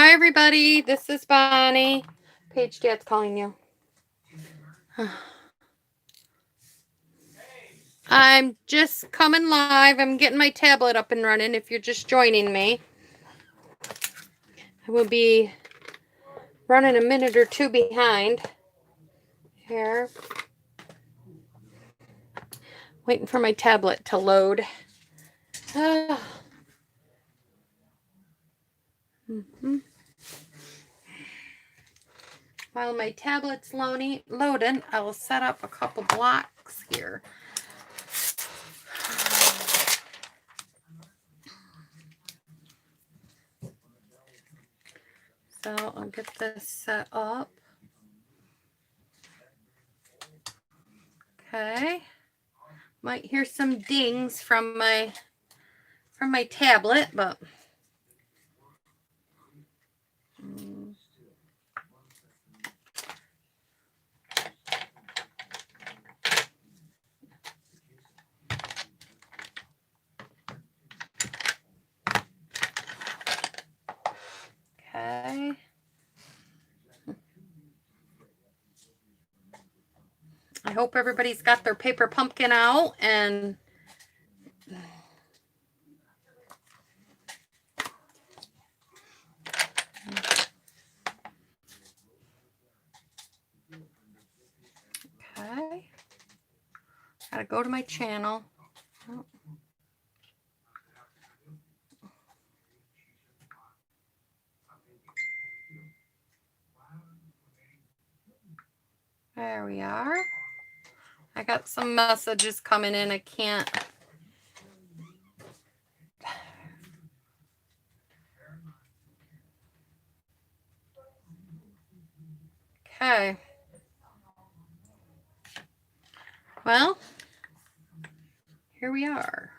Hi, everybody. This is Bonnie. Paige Dad's calling you. I'm just coming live. I'm getting my tablet up and running if you're just joining me. I will be running a minute or two behind here. Waiting for my tablet to load. While my tablet's loading, I will set up a couple blocks here. So I'll get this set up. Okay. Might hear some dings from my tablet, but okay. I hope everybody's got their paper pumpkin out and okay. Gotta go to my channel. There we are. I got some messages coming in. I can't. Okay. Well, here we are.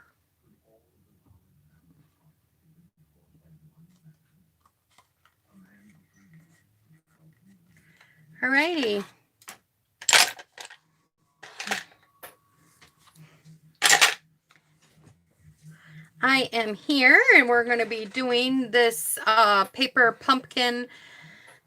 Alrighty. I am here and we're going to be doing this paper pumpkin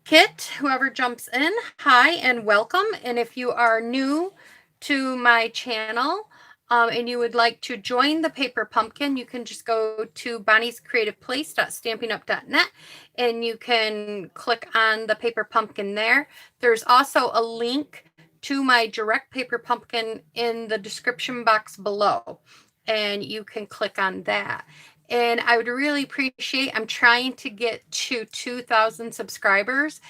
kit. Whoever jumps in, hi and welcome. And if you are new to my channel and you would like to join the paper pumpkin, you can just go to bonniescreativeplace.stampinup.net and you can click on the paper pumpkin there. There's also a link to my direct paper pumpkin in the description box below, and you can click on that. And I would really appreciate, I'm trying to get to 2,000 subscribers.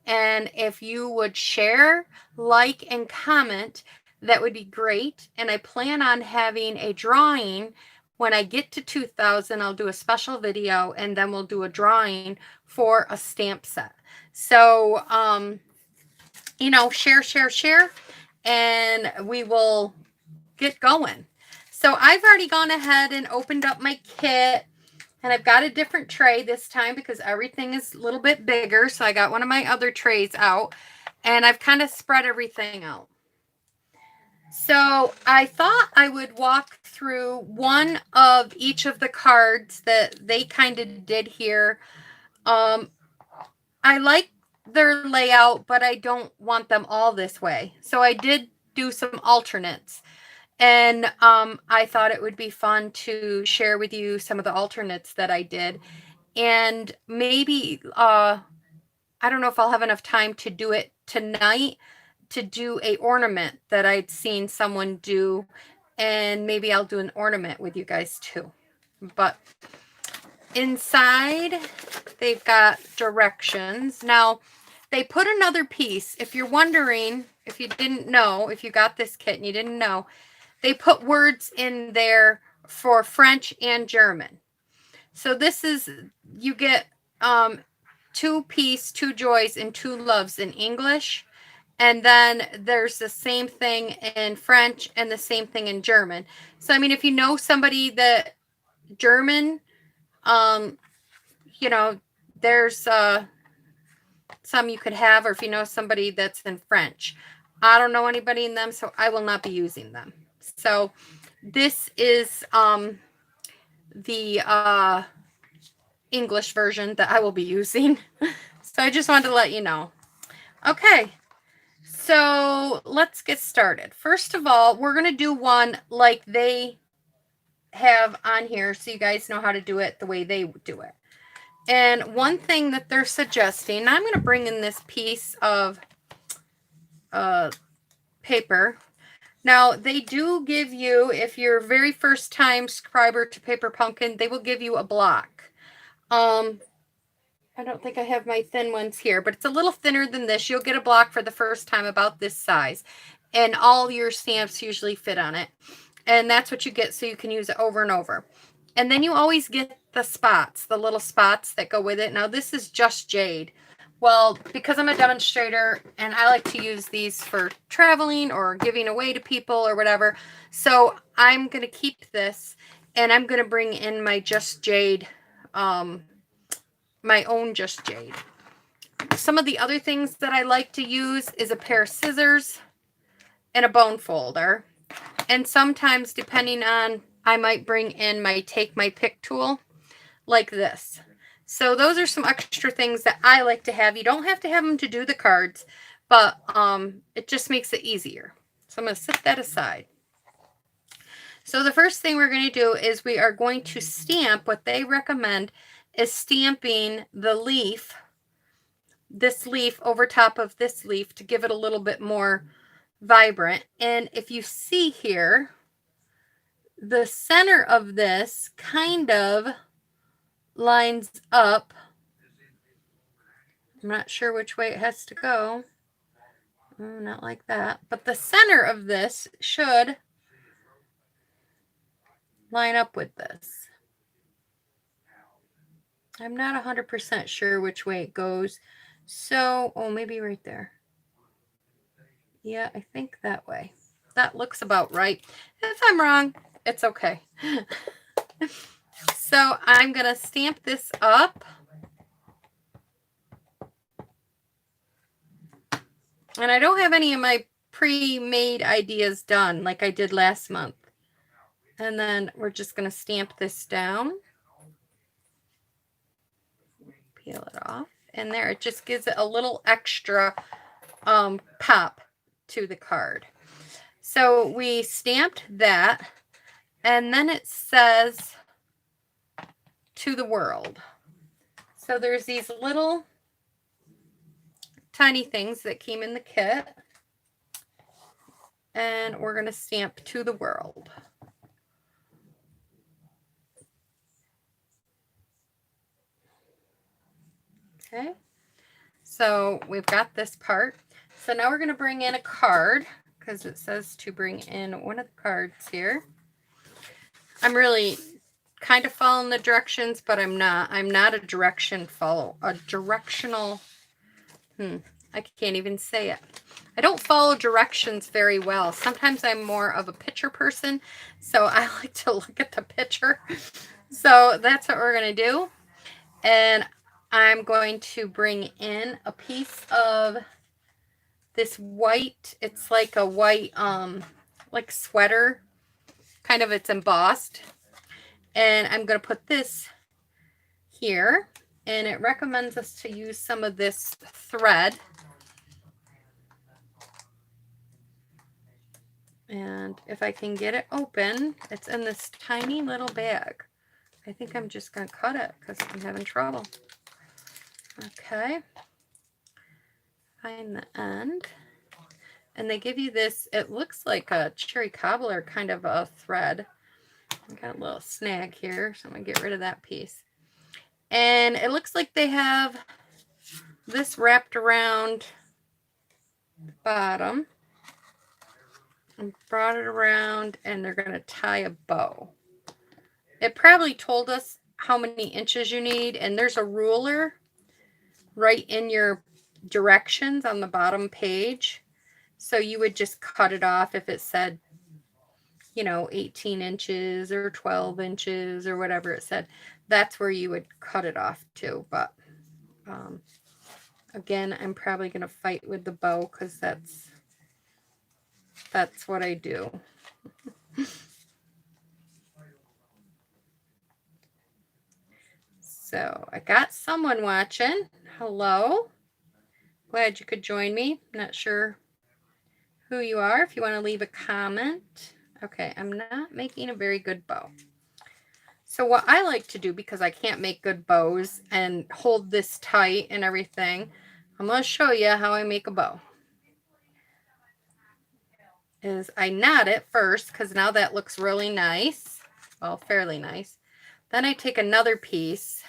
And if you would share, like, and comment, that would be great. And I plan on having a drawing. When I get to 2,000, I'll do a special video and then we'll do a drawing for a stamp set. So, share, and we will get going. So I've already gone ahead and opened up my kit, and I've got a different tray this time because everything is a little bit bigger. So I got one of my other trays out, and I've kind of spread everything out. So I thought I would walk through one of each of the cards that they kind of did here. I like their layout, but I don't want them all this way. So I did do some alternates. And I thought it would be fun to share with you some of the alternates that I did. And maybe, I don't know if I'll have enough time to do it tonight, to do a ornament that I'd seen someone do. And maybe I'll do an ornament with you guys too. But inside, they've got directions. Now, they put another piece. If you're wondering, if you didn't know, if you got this kit and you didn't know, they put words in there for French and German. So this is, you get 2 peace, 2 joys, and 2 loves in English. And then there's the same thing in French and the same thing in German. So, I mean, if you know somebody that German, there's some you could have, or if you know somebody that's in French. I don't know anybody in them, so I will not be using them. So this is the English version that I will be using. So I just wanted to let you know. Okay, so let's get started. First of all, we're going to do one like they have on here so you guys know how to do it the way they do it. And one thing that they're suggesting, I'm going to bring in this piece of paper. Now, they do give you, if you're a very first time subscriber to Paper Pumpkin, they will give you a block. I don't think I have my thin ones here, but it's a little thinner than this. You'll get a block for the first time about this size. And all your stamps usually fit on it. And that's what you get so you can use it over and over. And then you always get the spots, the little spots that go with it. Now, this is just jade. Well, because I'm a demonstrator and I like to use these for traveling or giving away to people or whatever. So I'm going to keep this and I'm going to bring in my just jade, my own just jade. Some of the other things that I like to use is a pair of scissors and a bone folder. And sometimes, depending on, I might bring in my take my pick tool like this. So those are some extra things that I like to have. You don't have to have them to do the cards, but it just makes it easier. So I'm going to set that aside. So the first thing we're going to do is we are going to stamp. What they recommend is stamping the leaf, this leaf over top of this leaf to give it a little bit more vibrant. And if you see here, the center of this kind of lines up. I'm not sure which way it has to go. Not like that. But the center of this should line up with this. I'm not 100% sure which way it goes. So, oh, maybe right there. Yeah, I think that way. That looks about right. If I'm wrong, it's okay. So I'm going to stamp this up. And I don't have any of my pre-made ideas done like I did last month. And then we're just going to stamp this down. Peel it off. And there, it just gives it a little extra pop to the card. So we stamped that. And then it says, to the world. So there's these little tiny things that came in the kit. And we're going to stamp to the world. Okay. So we've got this part. So now we're going to bring in a card because it says to bring in one of the cards here. I'm really kind of following the directions, but I'm not. I'm not a directional. I can't even say it. I don't follow directions very well. Sometimes I'm more of a picture person, so I like to look at the picture. So that's what we're going to do. And I'm going to bring in a piece of this white, it's like a white, like sweater, kind of, it's embossed. And I'm going to put this here, and it recommends us to use some of this thread. And if I can get it open, it's in this tiny little bag. I think I'm just going to cut it because I'm having trouble. Okay. Find the end. And they give you this, it looks like a cherry cobbler kind of a thread. I got a little snag here, so I'm going to get rid of that piece. And it looks like they have this wrapped around the bottom. And brought it around, and they're going to tie a bow. It probably told us how many inches you need, and there's a ruler right in your directions on the bottom page. So you would just cut it off if it said, 18 inches or 12 inches or whatever it said. That's where you would cut it off to. But again, I'm probably going to fight with the bow because that's what I do. So I got someone watching. Hello. Glad you could join me. Not sure who you are. If you want to leave a comment. Okay, I'm not making a very good bow. So what I like to do, because I can't make good bows and hold this tight and everything, I'm going to show you how I make a bow. Is I knot it first, because now that looks really nice. Well, fairly nice. Then I take another piece,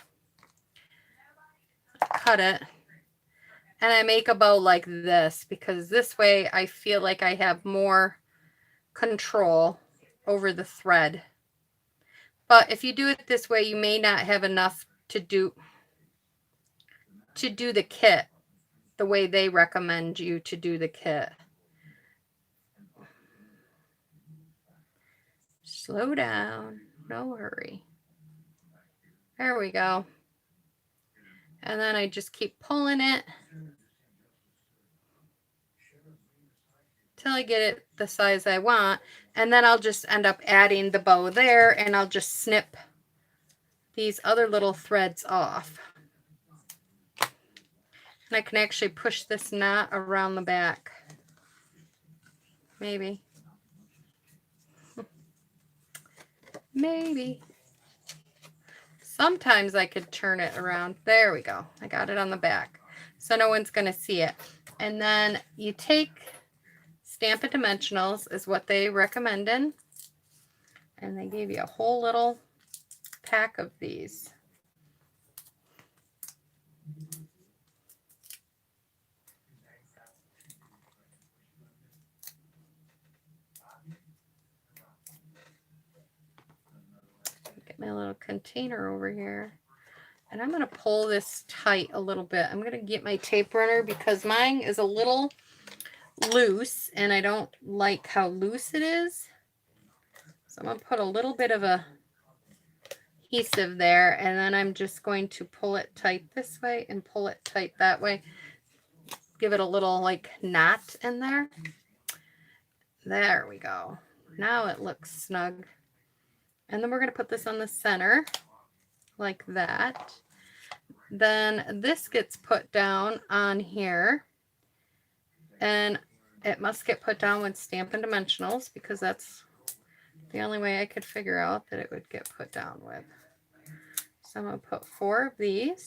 cut it, and I make a bow like this, because this way I feel like I have more control over the thread. But if you do it this way, you may not have enough to do the kit the way they recommend you to do the kit. Slow down, no hurry. There we go. And then I just keep pulling it till I get it the size I want. And then I'll just end up adding the bow there, and I'll just snip these other little threads off. And I can actually push this knot around the back. Maybe. Maybe. Sometimes I could turn it around. There we go. I got it on the back. So no one's going to see it. And then you take Stampin' Dimensionals is what they recommended. And they gave you a whole little pack of these. Get my little container over here. And I'm going to pull this tight a little bit. I'm going to get my tape runner because mine is a little loose and I don't like how loose it is. So I'm going to put a little bit of a adhesive there, and then I'm just going to pull it tight this way and pull it tight that way. Give it a little like knot in there. There we go. Now it looks snug. And then we're going to put this on the center like that. Then this gets put down on here, and it must get put down with Stampin' Dimensionals because that's the only way I could figure out that it would get put down with. So I'm going to put 4 of these.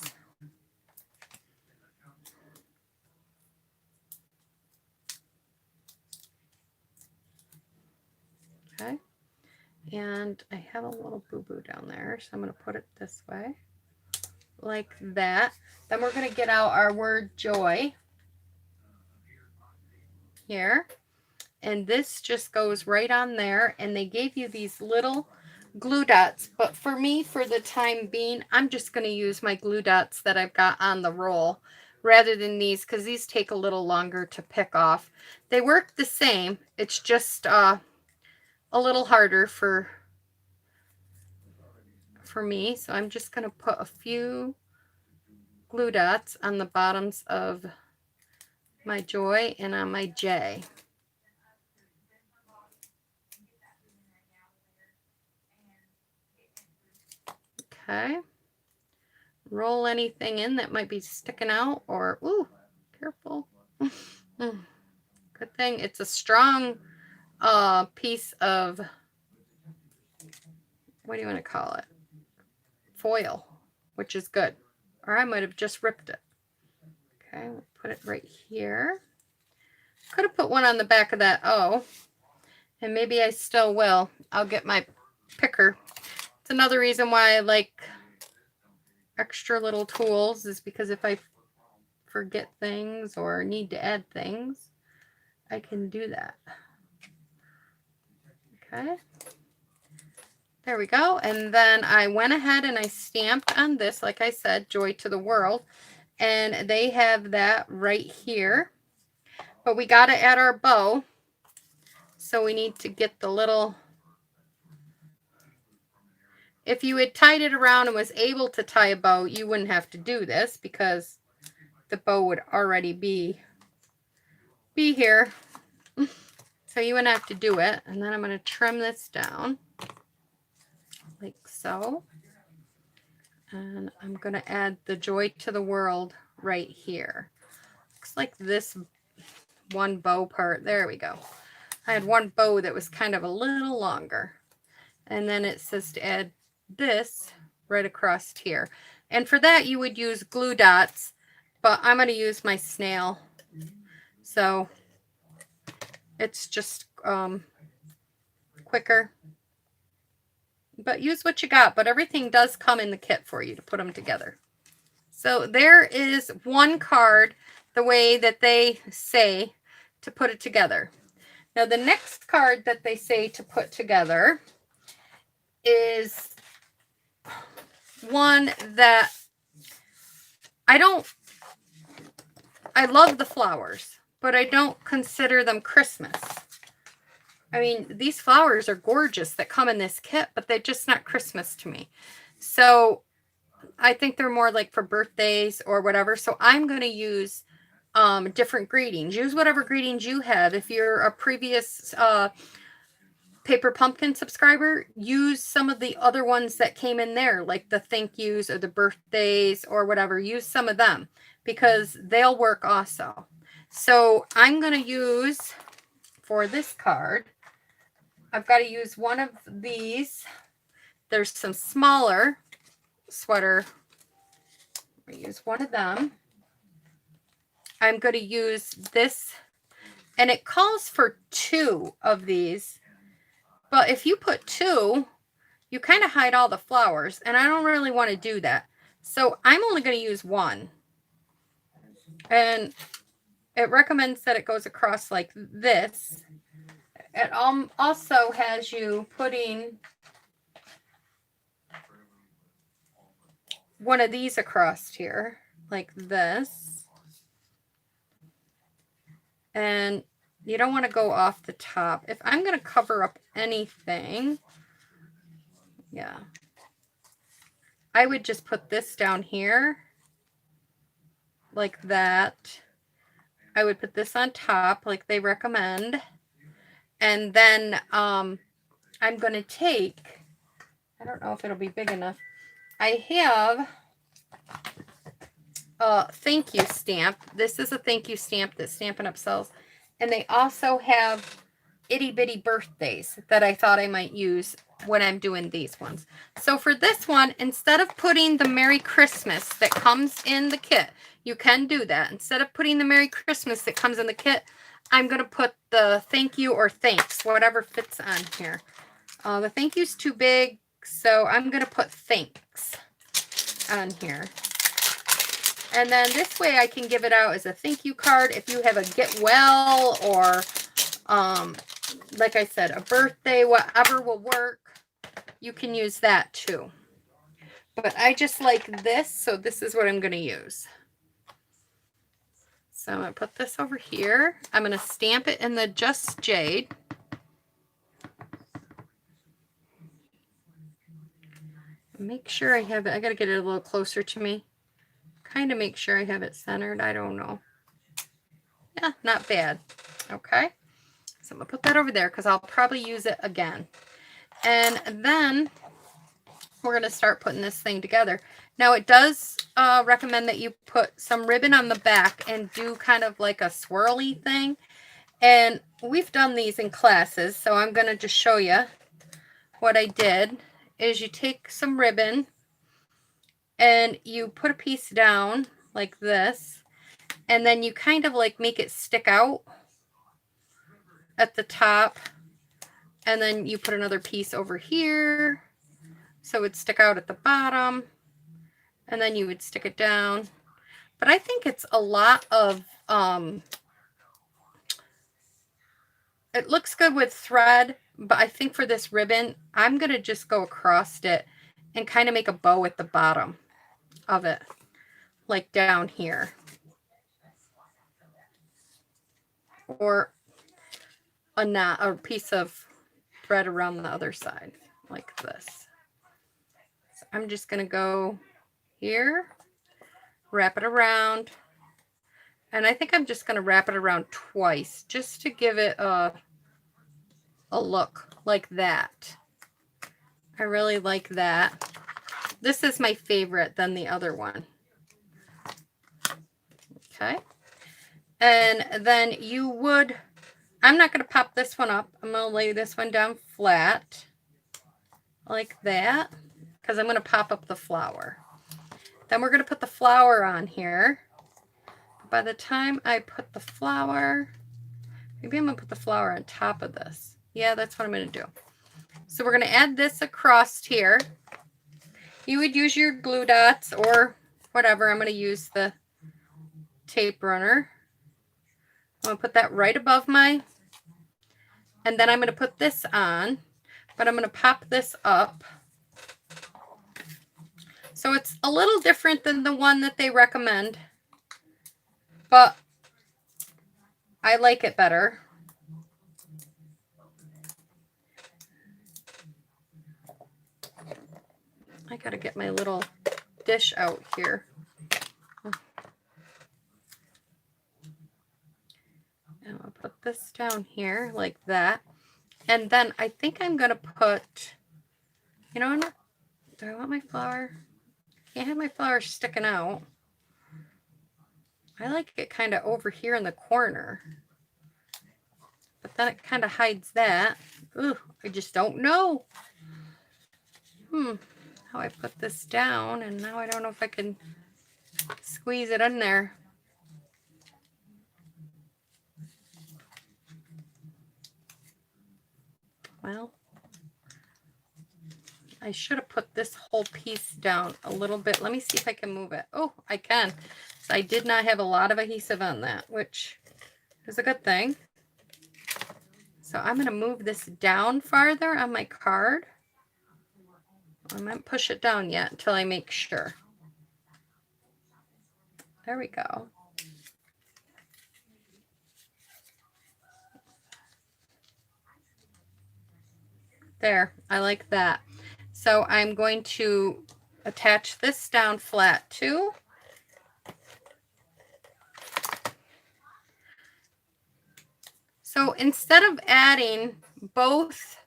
Okay. And I have a little boo-boo down there, so I'm going to put it this way, like that. Then we're going to get out our word joy here. And this just goes right on there. And they gave you these little glue dots. But for me, for the time being, I'm just going to use my glue dots that I've got on the roll rather than these, because these take a little longer to pick off. They work the same. It's just a little harder for me. So I'm just going to put a few glue dots on the bottoms of my joy and on my J. Okay. Roll anything in that might be sticking out, or, ooh, careful. Good thing it's a strong piece of, what do you want to call it? Foil, which is good. Or I might have just ripped it. Okay, we'll put it right here. Could have put one on the back of that O, and maybe I still will. I'll get my picker. It's another reason why I like extra little tools, is because if I forget things or need to add things, I can do that. Okay. There we go. And then I went ahead and I stamped on this, like I said, Joy to the World. And they have that right here. But we got to add our bow. So we need to get the little... If you had tied it around and was able to tie a bow, you wouldn't have to do this because the bow would already be here. So you wouldn't have to do it. And then I'm going to trim this down like so. And I'm going to add the Joy to the World right here. Looks like this one bow part. There we go. I had one bow that was kind of a little longer. And then it says to add this right across here. And for that, you would use glue dots, but I'm going to use my snail. So it's just quicker. But use what you got. But everything does come in the kit for you to put them together. So there is one card the way that they say to put it together. Now the next card that they say to put together is one that I love the flowers, but I don't consider them Christmas. I mean, these flowers are gorgeous that come in this kit, but they're just not Christmas to me. So I think they're more like for birthdays or whatever. So I'm going to use different greetings. Use whatever greetings you have. If you're a previous Paper Pumpkin subscriber, use some of the other ones that came in there, like the thank yous or the birthdays or whatever. Use some of them because they'll work also. So I'm going to use, for this card, I've got to use one of these. There's some smaller sweater. I'm going to use one of them. I'm going to use this, and it calls for 2 of these. But if you put 2, you kind of hide all the flowers, and I don't really want to do that. So I'm only going to use 1. And it recommends that it goes across like this. It also has you putting one of these across here, like this. And you don't want to go off the top. If I'm going to cover up anything, yeah, I would just put this down here like that. I would put this on top like they recommend. And then I'm going to take, I don't know if it'll be big enough. I have a thank you stamp. This is a thank you stamp that Stampin' Up! Sells. And they also have itty bitty birthdays that I thought I might use when I'm doing these ones. So for this one, instead of putting the Merry Christmas that comes in the kit, you can do that. Instead of putting the Merry Christmas that comes in the kit, I'm going to put the thank you or thanks, whatever fits on here. The thank you's too big, so I'm going to put thanks on here. And then this way I can give it out as a thank you card. If you have a get well or, like I said, a birthday, whatever will work, you can use that too. But I just like this, so this is what I'm going to use. So I'm going to put this over here. I'm going to stamp it in the Just Jade. Make sure I have it. I got to get it a little closer to me. Kind of make sure I have it centered. I don't know. Yeah, not bad. Okay. So I'm going to put that over there because I'll probably use it again. And then we're going to start putting this thing together. Now it does recommend that you put some ribbon on the back and do kind of like a swirly thing. And we've done these in classes, so I'm going to just show you what I did. Is you take some ribbon and you put a piece down like this, and then you kind of like make it stick out at the top, and then you put another piece over here so it would stick out at the bottom, and then you would stick it down. But I think it's a lot of it looks good with thread, but I think for this ribbon I'm gonna just go across it and kind of make a bow at the bottom of it, like down here, or a knot or piece of thread around the other side like this. So I'm just going to go here, wrap it around, and I think I'm just going to wrap it around twice just to give it a look like that. I really like that. this is my favorite than the other one. Okay. And then you would, I'm not going to pop this one up. I'm going to lay this one down flat like that because I'm going to pop up the flower. Then we're going to put the flower on here. By the time I put the flower, maybe I'm going to put the flower on top of this. Yeah, that's what I'm going to do. So we're going to add this across here. You would use your glue dots or whatever. I'm going to use the tape runner. I'm going to put that right above my, and then I'm going to put this on, but I'm going to pop this up. So it's a little different than the one that they recommend, but I like it better. I got to get my little dish out here. And I'll put this down here like that. And then I think I'm going to put, you know, do I want my flower? Can't have my flower sticking out. I like it kind of over here in the corner. But then it kind of hides that. Ooh, I just don't know. How I put this down, and now I don't know if I can squeeze it in there. Well, I should have put this whole piece down a little bit. Let me see if I can move it. Oh, I can. So I did not have a lot of adhesive on that, which is a good thing. So I'm going to move this down farther on my card. I might push it down yet until I make sure. There we go. There, I like that. So I'm going to attach this down flat too. So instead of adding both,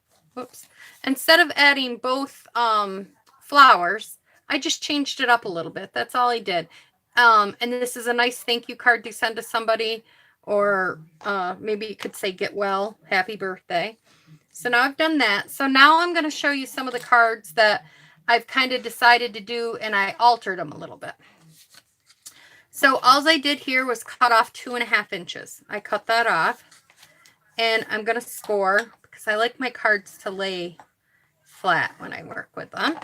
flowers, I just changed it up a little bit. That's all I did. And this is a nice thank you card to send to somebody, or maybe you could say get well, happy birthday. So now I've done that. So now I'm going to show you some of the cards that I've kind of decided to do, and I altered them a little bit. So all I did here was cut off 2.5 inches. I cut that off, and I'm going to score because I like my cards to lay flat when I work with them.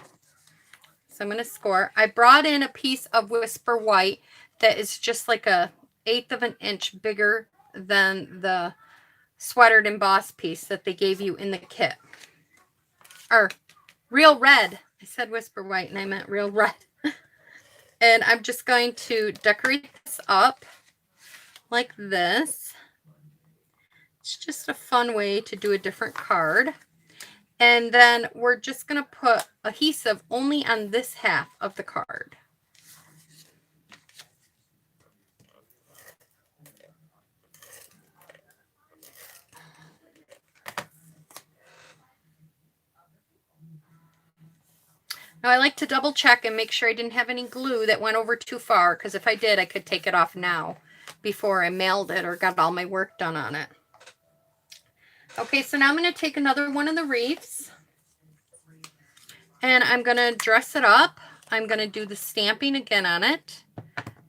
So I'm going to score. I brought in a piece of Whisper White that is just like 1/8 of an inch bigger than the sweatered embossed piece that they gave you in the kit. Or Real Red. I said Whisper White and I meant Real Red. And I'm just going to decorate this up like this. It's just a fun way to do a different card. And then we're just going to put adhesive only on this half of the card. Now I like to double check and make sure I didn't have any glue that went over too far, because if I did, I could take it off now before I mailed it or got all my work done on it. Okay, so now I'm going to take another one of the wreaths and I'm going to dress it up. I'm going to do the stamping again on it.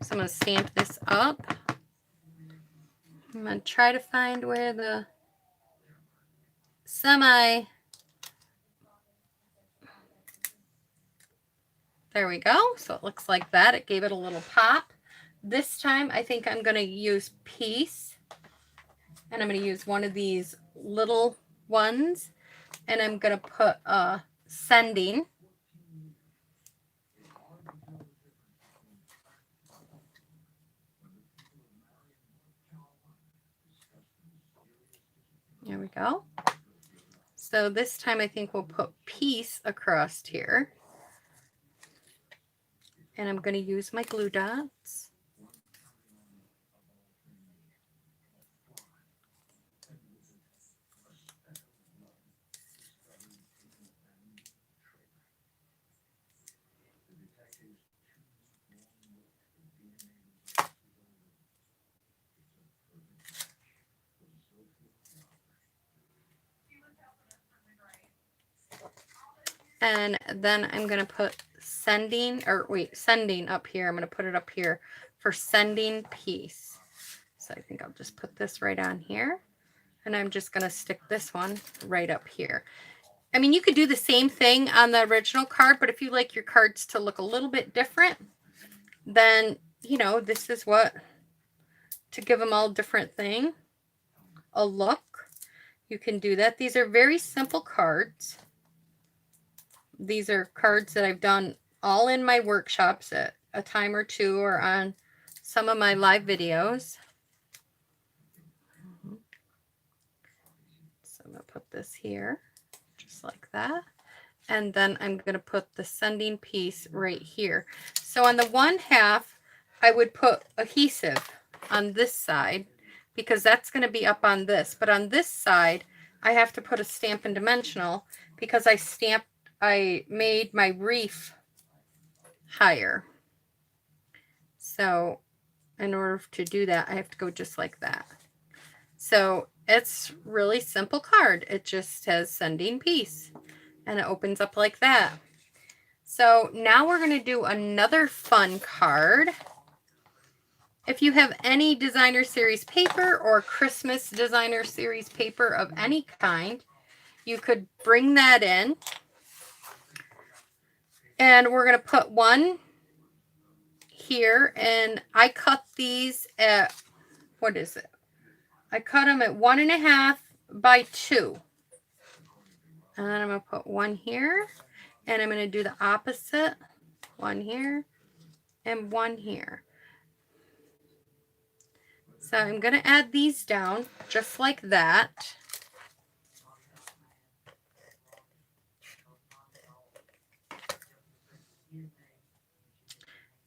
So I'm going to stamp this up. I'm going to try to find where the there we go. So it looks like that. It gave it a little pop. This time I think I'm going to use Peace, and I'm going to use one of these little ones, and I'm going to put Sending. There we go. So this time I think we'll put Peace across here. And I'm going to use my glue dots. And then I'm going to put sending up here. I'm going to put it up here for sending piece. So I think I'll just put this right on here. And I'm just going to stick this one right up here. I mean, you could do the same thing on the original card, but if you like your cards to look a little bit different, then, you know, this is what, to give them all different thing, a look. You can do that. These are very simple cards. These are cards that I've done all in my workshops at a time or two or on some of my live videos. So I'm going to put this here just like that. And then I'm going to put the sending piece right here. So on the one half, I would put adhesive on this side because that's going to be up on this. But on this side, I have to put a Stampin' Dimensional because I made my reef higher. So in order to do that, I have to go just like that. So it's really simple card. It just has sending piece and it opens up like that. So now we're going to do another fun card. If you have any designer series paper or Christmas designer series paper of any kind, you could bring that in. And we're going to put one here. And I cut these at, what is it? I cut them at 1.5 by 2. And then I'm going to put one here. And I'm going to do the opposite. One here and one here. So I'm going to add these down just like that.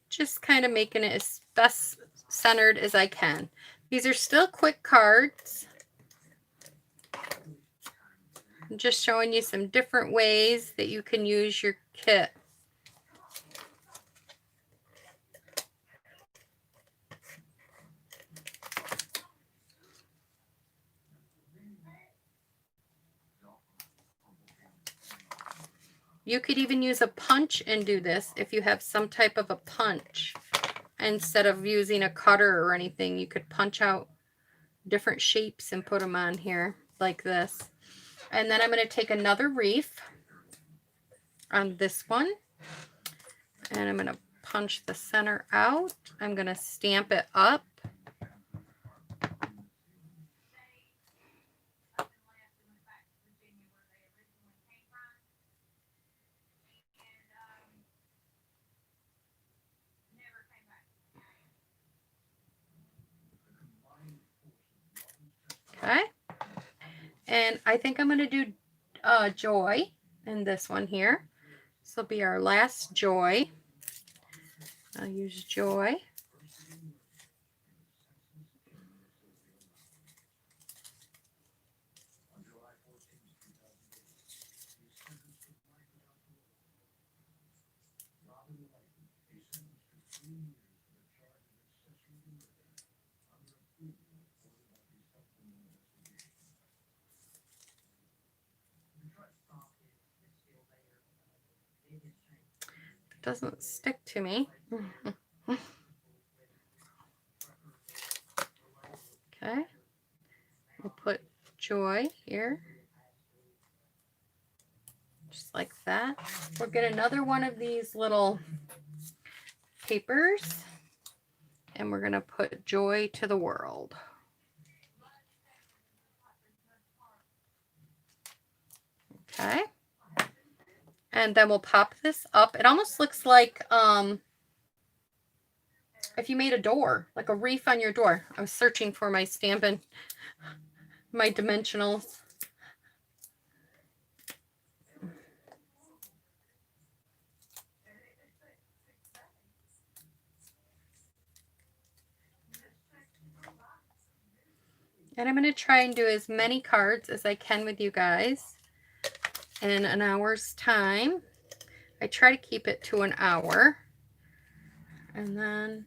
Just kind of making it as best centered as I can. These are still quick cards. I'm just showing you some different ways that you can use your kit. You could even use a punch and do this if you have some type of a punch. Instead of using a cutter or anything, you could punch out different shapes and put them on here like this. And then I'm going to take another reef on this one. And I'm going to punch the center out. I'm going to stamp it up. Okay. And I think I'm going to do Joy in this one here. This will be our last Joy. I'll use Joy. It doesn't stick to me. Okay. We'll put Joy here. Just like that. We'll get another one of these little papers and we're going to put Joy to the World. Okay. And then we'll pop this up. It almost looks like if you made a door, like a reef on your door. I was searching for my Stampin', my dimensionals. And I'm going to try and do as many cards as I can with you guys in an hour's time. I try to keep it to an hour. And then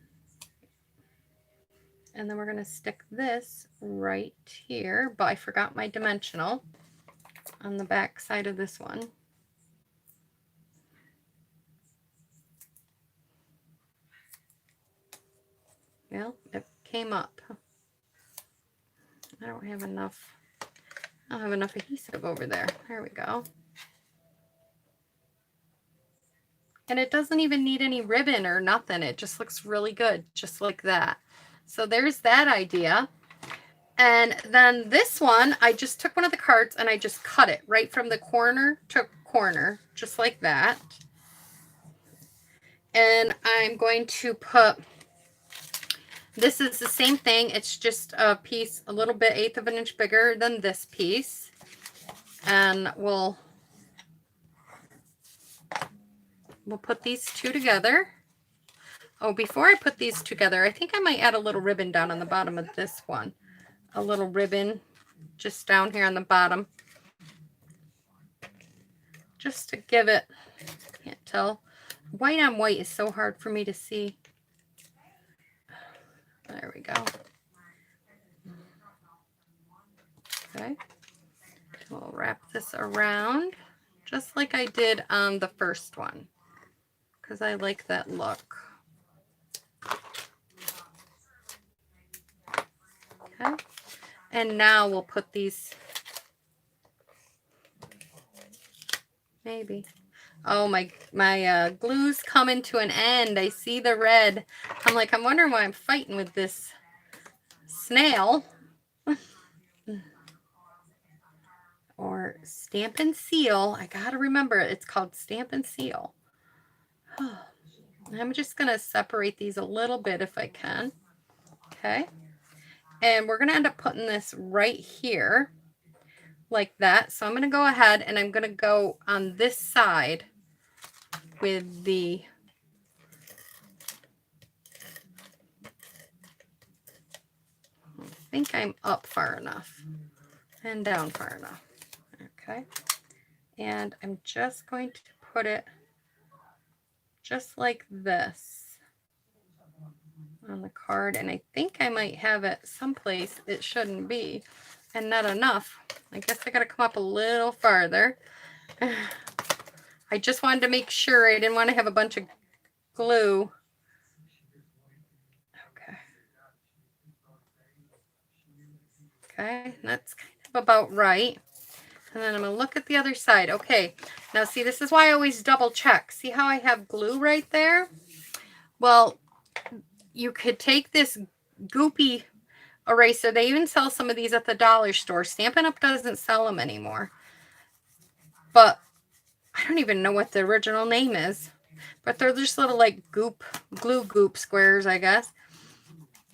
we're going to stick this right here. But I forgot my dimensional on the back side of this one. Well, it came up. I don't have enough adhesive over there. There we go. And it doesn't even need any ribbon or nothing. It just looks really good, just like that. So there's that idea. And then this one, I just took one of the cards and I just cut it right from the corner to corner, just like that. And I'm going to put, this is the same thing. It's just a piece, a little bit 1/8 of an inch bigger than this piece. And we'll put these two together. Oh, before I put these together, I think I might add a little ribbon down on the bottom of this one. A little ribbon just down here on the bottom. Just to give it, can't tell. White on white is so hard for me to see. There we go. Okay. We'll wrap this around just like I did on the first one because I like that look. Okay. And now we'll put these, maybe. Oh, my glue's coming to an end. I see the red. I'm like, I'm wondering why I'm fighting with this snail. Or Stampin' Seal. I gotta remember it's called Stampin' Seal. I'm just gonna separate these a little bit if I can. Okay. And we're gonna end up putting this right here like that. So I'm gonna go ahead and I'm gonna go on this side with the I think I'm up far enough and down far enough. Okay. And I'm just going to put it just like this on the card. And I think I might have it someplace it shouldn't be and not enough. I guess I got to come up a little farther. I just wanted to make sure I didn't want to have a bunch of glue. Okay. Okay, that's kind of about right. And then I'm going to look at the other side. Okay, now see, this is why I always double check. See how I have glue right there? Well, you could take this goopy eraser. They even sell some of these at the dollar store. Stampin' Up! Doesn't sell them anymore. But I don't even know what the original name is. But they're just little like glue goop squares, I guess.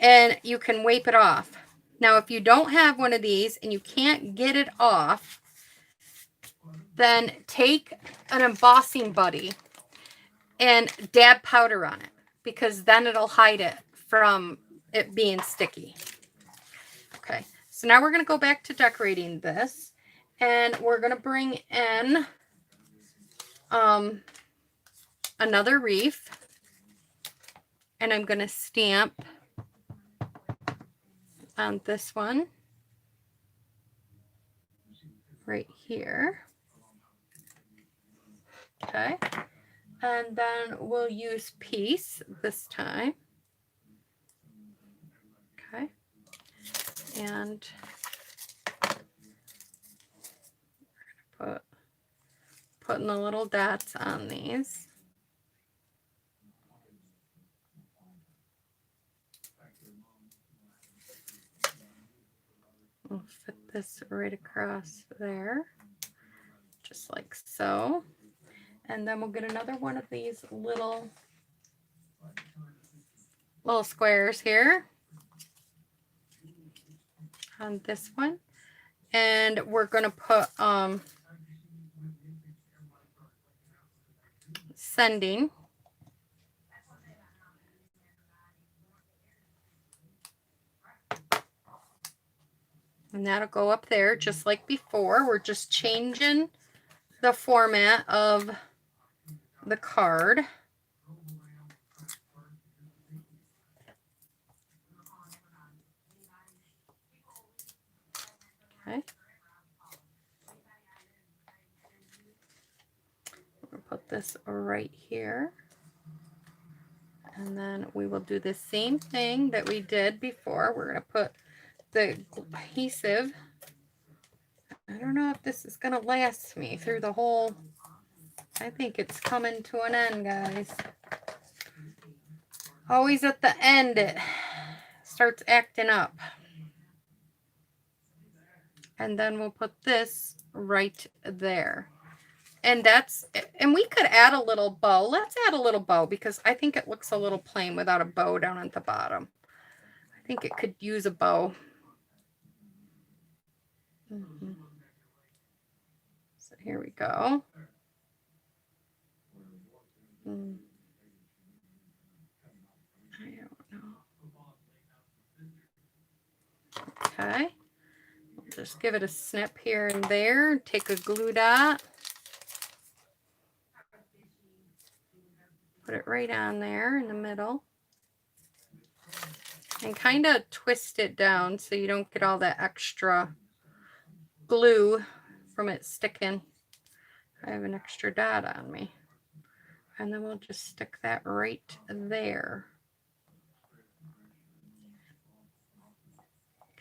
And you can wipe it off. Now, if you don't have one of these and you can't get it off, then take an embossing buddy and dab powder on it, because then it'll hide it from it being sticky. Okay, so now we're going to go back to decorating this, and we're going to bring in another wreath, and I'm going to stamp on this one right here. Okay, and then we'll use Peace this time. Okay, and putting the little dots on these. We'll fit this right across there, just like so. And then we'll get another one of these little squares here on this one. And we're going to put sending. And that'll go up there just like before. We're just changing the format of the card. Okay. We'll put this right here. And then we will do the same thing that we did before. We're going to put the adhesive. I don't know if this is going to last me through the whole. I think it's coming to an end, guys. Always at the end, it starts acting up. And then we'll put this right there. And we could add a little bow. Let's add a little bow because I think it looks a little plain without a bow down at the bottom. I think it could use a bow. So here we go. I don't know. Okay. We'll just give it a snip here and there. Take a glue dot. Put it right on there in the middle. And kind of twist it down so you don't get all that extra glue from it sticking. I have an extra dot on me. And then we'll just stick that right there.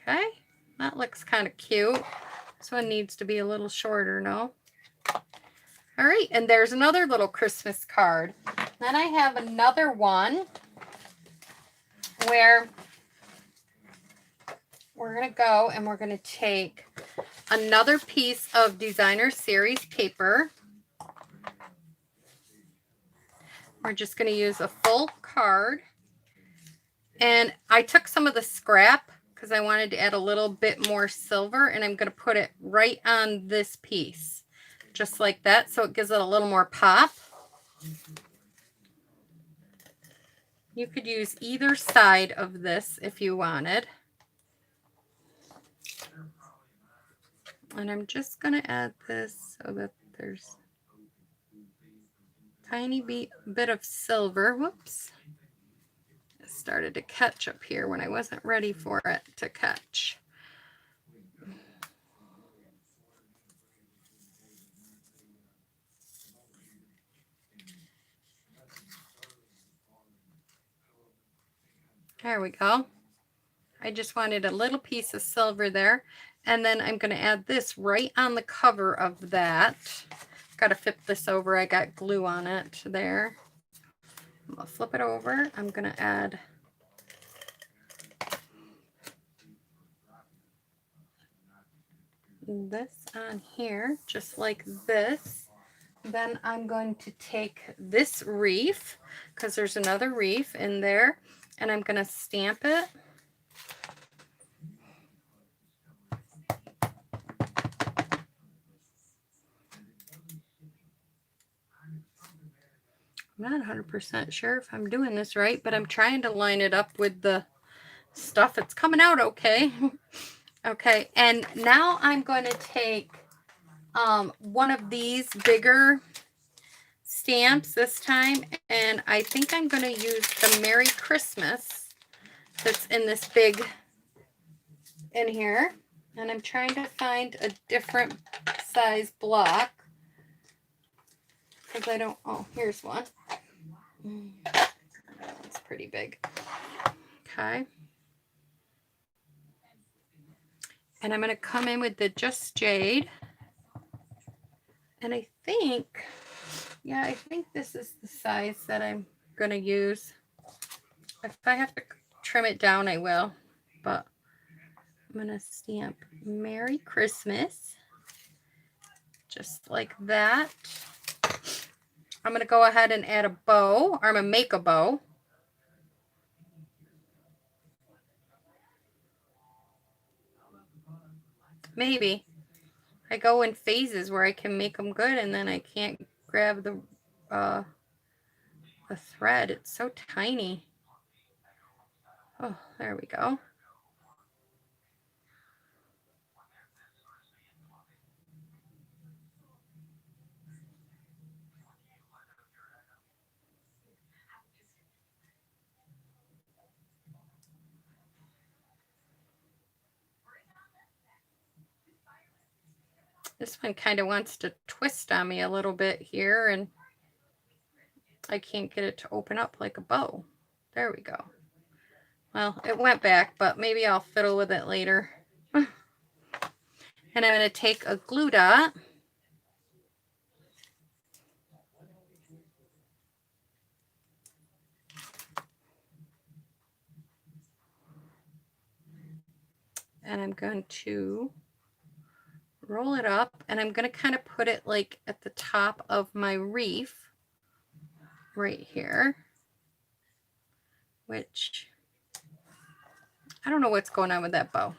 Okay, that looks kind of cute. This one needs to be a little shorter, no? All right, and there's another little Christmas card. Then I have another one where we're going to go and we're going to take another piece of Designer Series paper. We're just going to use a full card. And I took some of the scrap because I wanted to add a little bit more silver, and I'm going to put it right on this piece, just like that, so it gives it a little more pop. You could use either side of this if you wanted. And I'm just going to add this so that there's a tiny bit of silver. Whoops. It started to catch up here when I wasn't ready for it to catch. There we go. I just wanted a little piece of silver there. And then I'm going to add this right on the cover of that. Got to flip this over. I got glue on it there. I'll flip it over. I'm going to add this on here, just like this. Then I'm going to take this wreath, because there's another wreath in there, and I'm going to stamp it. I'm not 100% sure if I'm doing this right, but I'm trying to line it up with the stuff. It's coming out okay. Okay, and now I'm going to take one of these bigger stamps this time, and I think I'm going to use the Merry Christmas that's in this big in here, and I'm trying to find a different size block because I don't. Oh, here's one. It's pretty big. Okay. And I'm going to come in with the Just Jade. And I think, yeah, I think this is the size that I'm going to use. If I have to trim it down, I will. But I'm going to stamp Merry Christmas. Just like that. I'm going to go ahead and add a bow, or I'm going to make a bow. Maybe. I go in phases where I can make them good and then I can't grab the thread. It's so tiny. Oh, there we go. This one kind of wants to twist on me a little bit here, and I can't get it to open up like a bow. There we go. Well, it went back, but maybe I'll fiddle with it later. And I'm going to take a glue dot. And I'm going to roll it up, and I'm going to kind of put it like at the top of my wreath right here, which I don't know what's going on with that bow,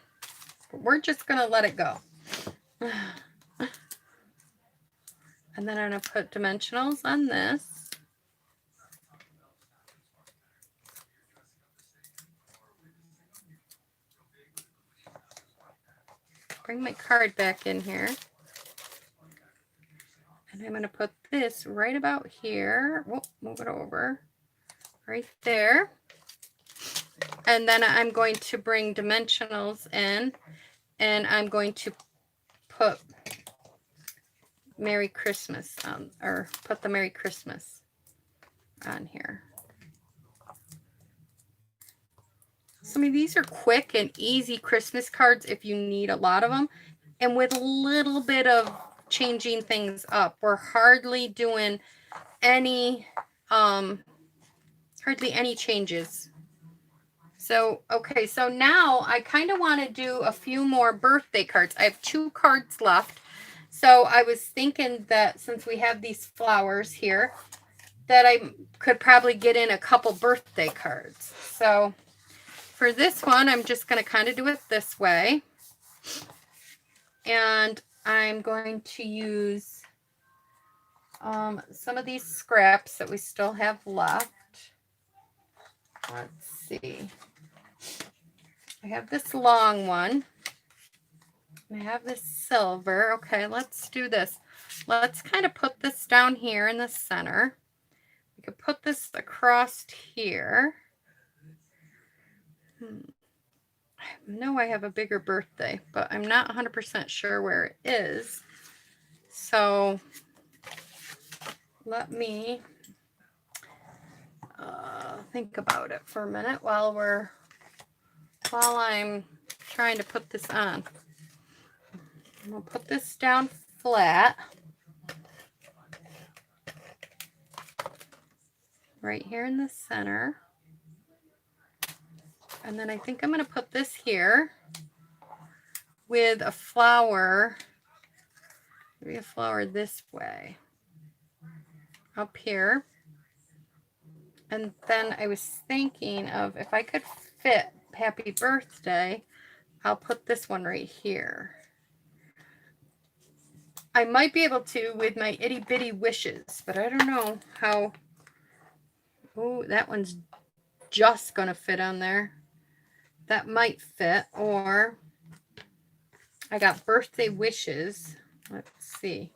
but we're just going to let it go. And then I'm going to put dimensionals on this. Bring my card back in here. And I'm going to put this right about here. Whoop, move it over. Right there. And then I'm going to bring dimensionals in. And I'm going to put Merry Christmas on, or put the Merry Christmas on here. So, I mean, these are quick and easy Christmas cards if you need a lot of them. And with a little bit of changing things up. We're hardly doing any, hardly any changes. So, okay, so now I kind of want to do a few more birthday cards. I have 2 cards left. So I was thinking that since we have these flowers here, that I could probably get in a couple birthday cards. So for this one, I'm just going to kind of do it this way. And I'm going to use some of these scraps that we still have left. Let's see. I have this long one. I have this silver. Okay, let's do this. Let's kind of put this down here in the center. We could put this across here. I know I have a bigger birthday, but I'm not 100% sure where it is. So let me think about it for a minute while I'm trying to put this on. I'm going to put this down flat. Right here in the center. And then I think I'm going to put this here with a flower. Maybe a flower this way. Up here. And then I was thinking of if I could fit Happy Birthday, I'll put this one right here. I might be able to with my itty bitty wishes, but I don't know how. Oh, that one's just going to fit on there. That might fit. Or I got birthday wishes. Let's see.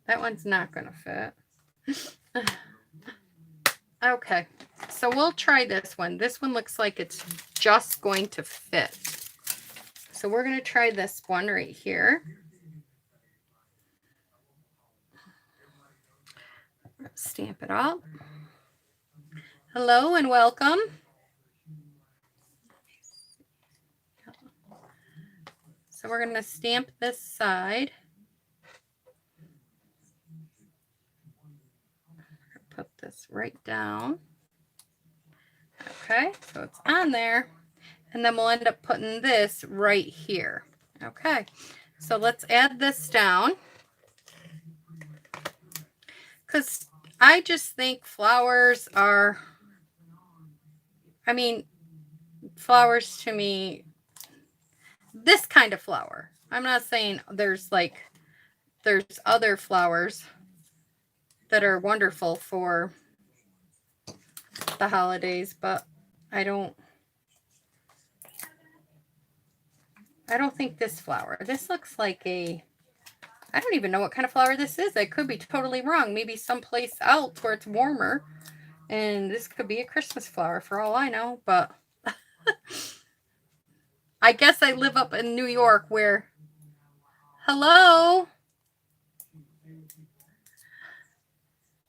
That one's not going to fit. Okay, so we'll try this one. This one looks like it's just going to fit. So we're going to try this one right here. Stamp it up. Hello and welcome. So we're going to stamp this side. Put this right down. Okay, so it's on there. And then we'll end up putting this right here. Okay, so let's add this down. Because I just think flowers are, I mean, flowers to me, this kind of flower. I'm not saying there's other flowers that are wonderful for the holidays, but I don't think this flower. This looks like I don't even know what kind of flower this is. I could be totally wrong. Maybe someplace else where it's warmer. And this could be a Christmas flower for all I know. But I guess I live up in New York where, hello.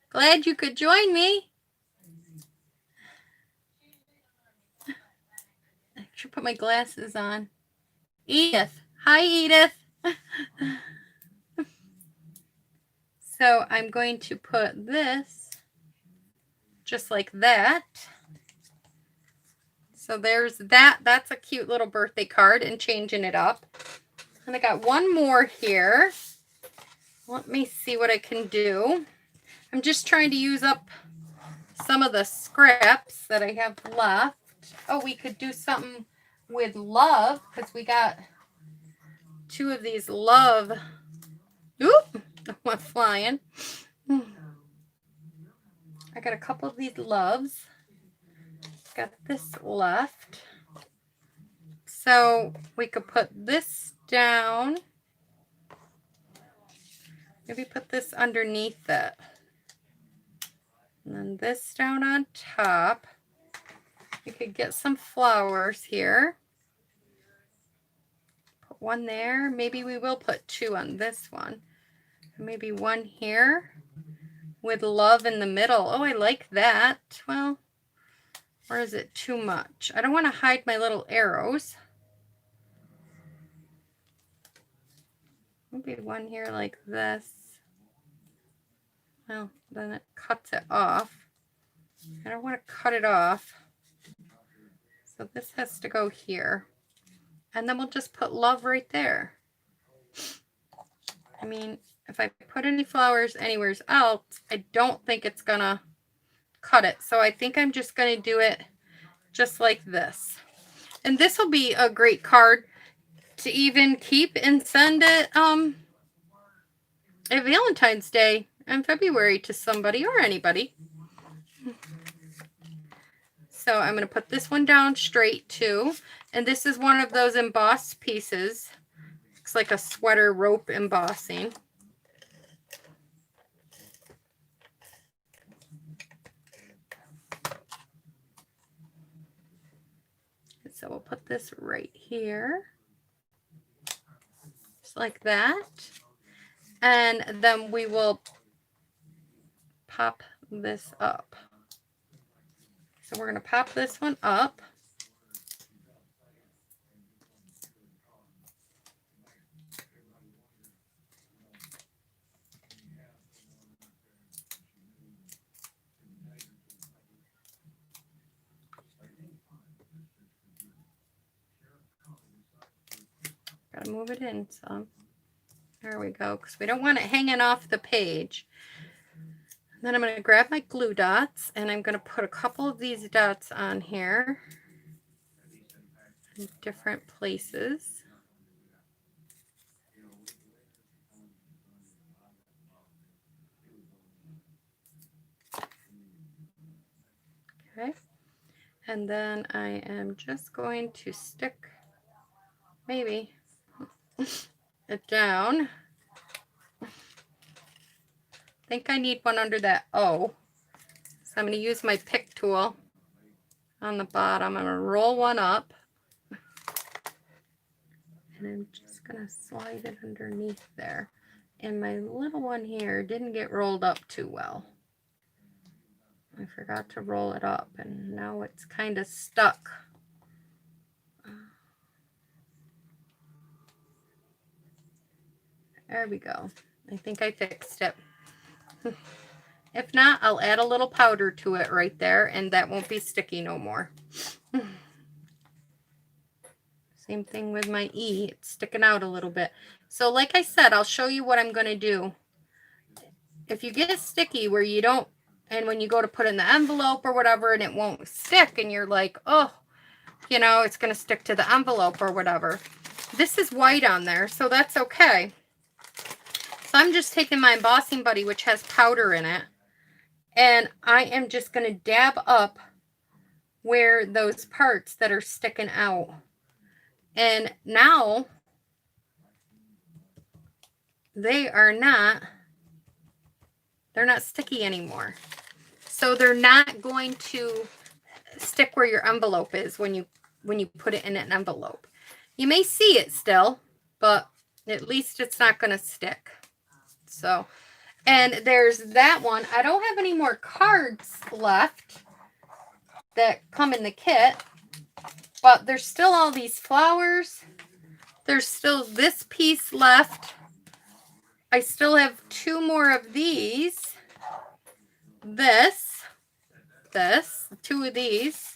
Glad you could join me. should put my glasses on. Edith. Hi, Edith. So I'm going to put this just like that. So there's that. That's a cute little birthday card and changing it up. And I got one more here. Let me see what I can do. I'm just trying to use up some of the scraps that I have left. Oh, we could do something with love because we got 2 of these love. Oop, I went flying. I got a couple of these loves. Got this left. So we could put this down. Maybe put this underneath it. And then this down on top. We could get some flowers here. Put one there. Maybe we will put 2 on this one. Maybe 1 here with love in the middle. Oh, I like that. Well, or is it too much? I don't want to hide my little arrows. Maybe 1 here like this. Well, then it cuts it off. I don't want to cut it off. So this has to go here. And then we'll just put love right there. I mean, if I put any flowers anywhere else, I don't think it's going to cut it. So I think I'm just going to do it just like this. And this will be a great card to even keep and send it at Valentine's Day in February to somebody or anybody. So I'm going to put this one down straight too. And this is one of those embossed pieces. Looks like a sweater rope embossing. So we'll put this right here. Just like that. And then we will pop this up. So we're going to pop this one up. Got to move it in some. There we go, because we don't want it hanging off the page. Then I'm going to grab my glue dots and I'm going to put a couple of these dots on here in different places. Okay. And then I am just going to stick maybe it down. I think I need one under that O. So I'm going to use my pick tool on the bottom. I'm going to roll one up. And I'm just going to slide it underneath there. And my little one here didn't get rolled up too well. I forgot to roll it up and now it's kind of stuck. There we go. I think I fixed it. If not, I'll add a little powder to it right there and that won't be sticky no more. Same thing with my E. It's sticking out a little bit. So like I said, I'll show you what I'm going to do. If you get it sticky where you don't, and when you go to put in the envelope or whatever and it won't stick and you're like, oh, you know, it's going to stick to the envelope or whatever. This is white on there, so that's okay. So I'm just taking my embossing buddy, which has powder in it, and I am just going to dab up where those parts that are sticking out. And now they're not sticky anymore. So they're not going to stick where your envelope is when you put it in an envelope. You may see it still, but at least it's not going to stick. So, and there's that one. I don't have any more cards left that come in the kit. But there's still all these flowers. There's still this piece left. I still have 2 more of these. This, 2 of these.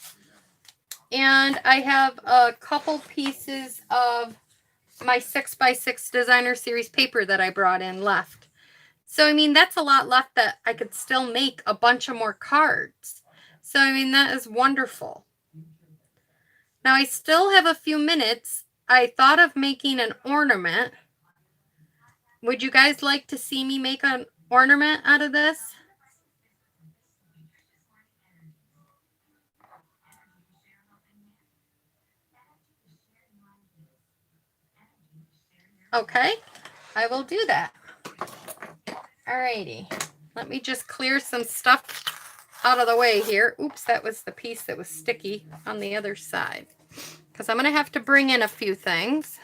And I have a couple pieces of my 6x6 designer series paper that I brought in left. So, I mean, that's a lot left that I could still make a bunch of more cards. So, I mean, that is wonderful. Now, I still have a few minutes. I thought of making an ornament. Would you guys like to see me make an ornament out of this? Okay, I will do that. Alrighty, let me just clear some stuff out of the way here. Oops, that was the piece that was sticky on the other side. Because I'm going to have to bring in a few things.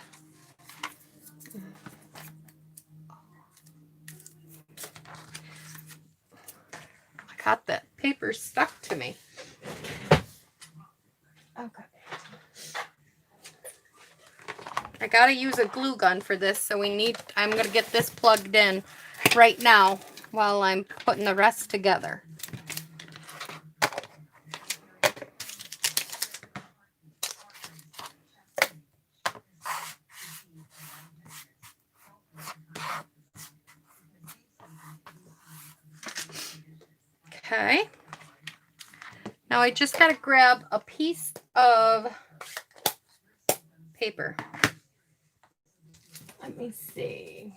I got that paper stuck to me. Okay. I got to use a glue gun for this, so I'm going to get this plugged in right now while I'm putting the rest together. Okay. Now I just got to grab a piece of paper. Let me see.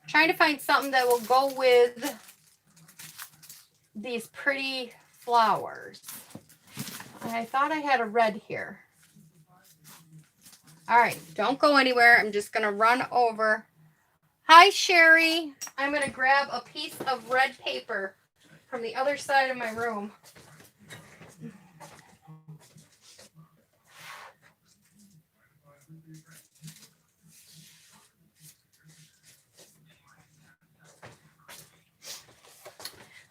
Trying to find something that will go with these pretty flowers. I thought I had a red here. All right, don't go anywhere. I'm just going to run over. Hi, Sherry. I'm going to grab a piece of red paper from the other side of my room.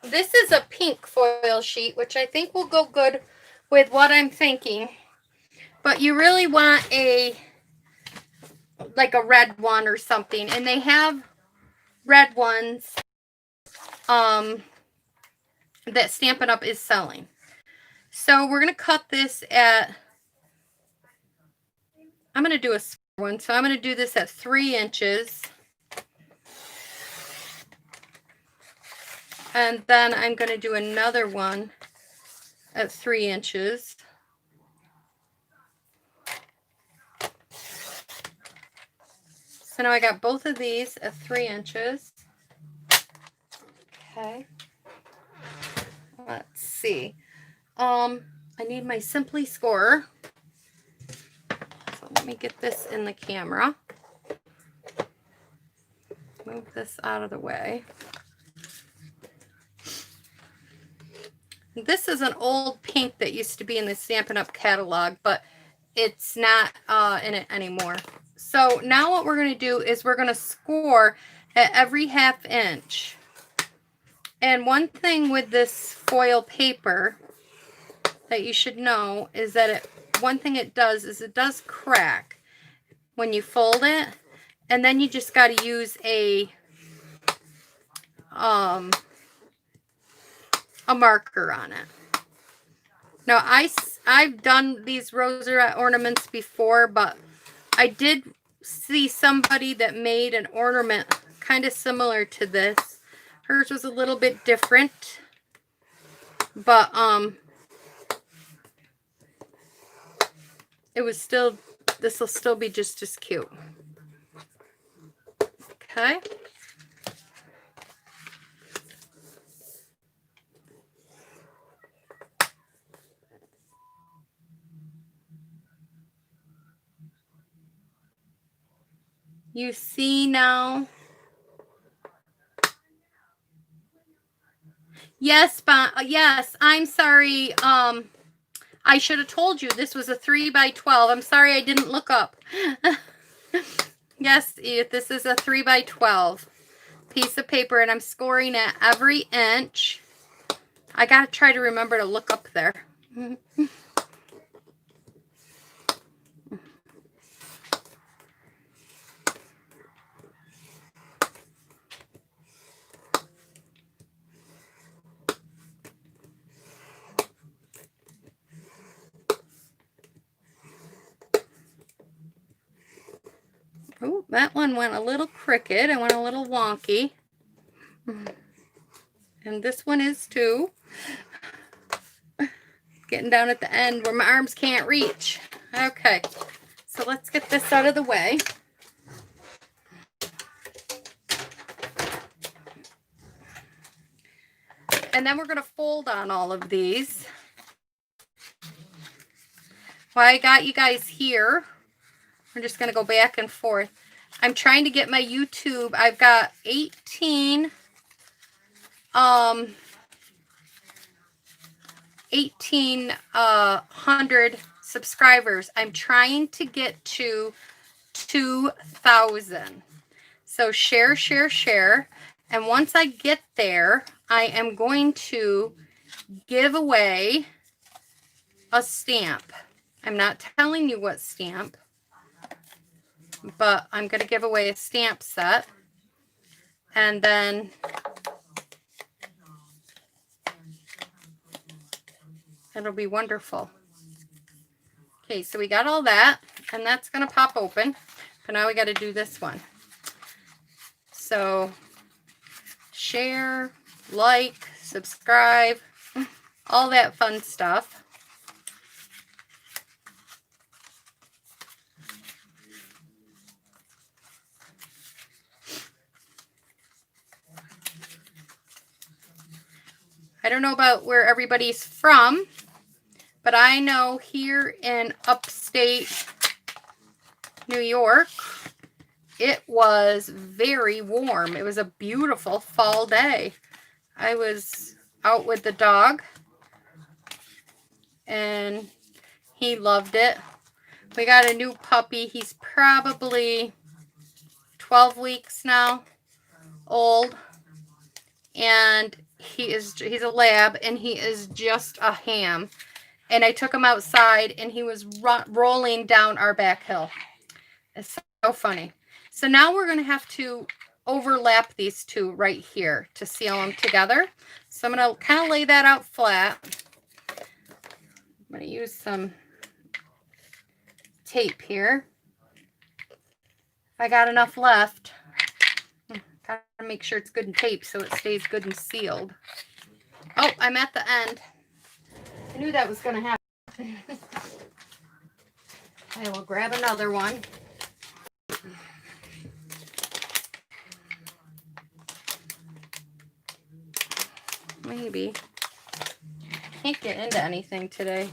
This is a pink foil sheet, which I think will go good with what I'm thinking. But you really want like a red one or something. And they have red ones that Stampin' Up! Is selling. So we're going to cut this at, I'm going to do a square one. So I'm going to do this at 3 inches. And then I'm going to do another one at 3 inches. So now I got both of these at 3 inches. Okay. Let's see. I need my Simply Scorer. So let me get this in the camera. Move this out of the way. This is an old pink that used to be in the Stampin' Up! Catalog, but it's not in it anymore. So now what we're going to do is we're going to score at every 1/2 inch. And one thing with this foil paper that you should know is that one thing it does is it does crack when you fold it. And then you just got to use a marker on it. Now, I've done these rosette ornaments before, but I did see somebody that made an ornament kind of similar to this. Hers was a little bit different, but it was still, this will still be just as cute. Okay. You see now? Yes, yes, I'm sorry. I should have told you this was a 3x12. I'm sorry I didn't look up. Yes, Edith, this is a 3x12 piece of paper, and I'm scoring at every inch. I got to try to remember to look up there. Oh, that one went a little crooked. I went a little wonky. And this one is too. Getting down at the end where my arms can't reach. Okay, so let's get this out of the way. And then we're going to fold on all of these. Well, I got you guys here. We're just going to go back and forth. I'm trying to get my YouTube. I've got 1,800 subscribers. I'm trying to get to 2,000. So share, share, share. And once I get there, I am going to give away a stamp. I'm not telling you what stamp, but I'm going to give away a stamp set. And then it'll be wonderful. Okay, so we got all that, and that's going to pop open. But now we got to do this one. So share, like, subscribe, all that fun stuff. I don't know about where everybody's from, but I know here in upstate New York, it was very warm. It was a beautiful fall day. I was out with the dog and he loved it. We got a new puppy. He's probably 12 weeks now old, and he's a lab, and he is just a ham. And I took him outside and he was rolling down our back hill. It's so funny. So now we're going to have to overlap these two right here to seal them together. So I'm going to kind of lay that out flat. I'm going to use some tape here. If I got enough left, gotta make sure it's good and taped so it stays good and sealed. Oh, I'm at the end. I knew that was going to happen. I will grab another one. Maybe. Can't get into anything today.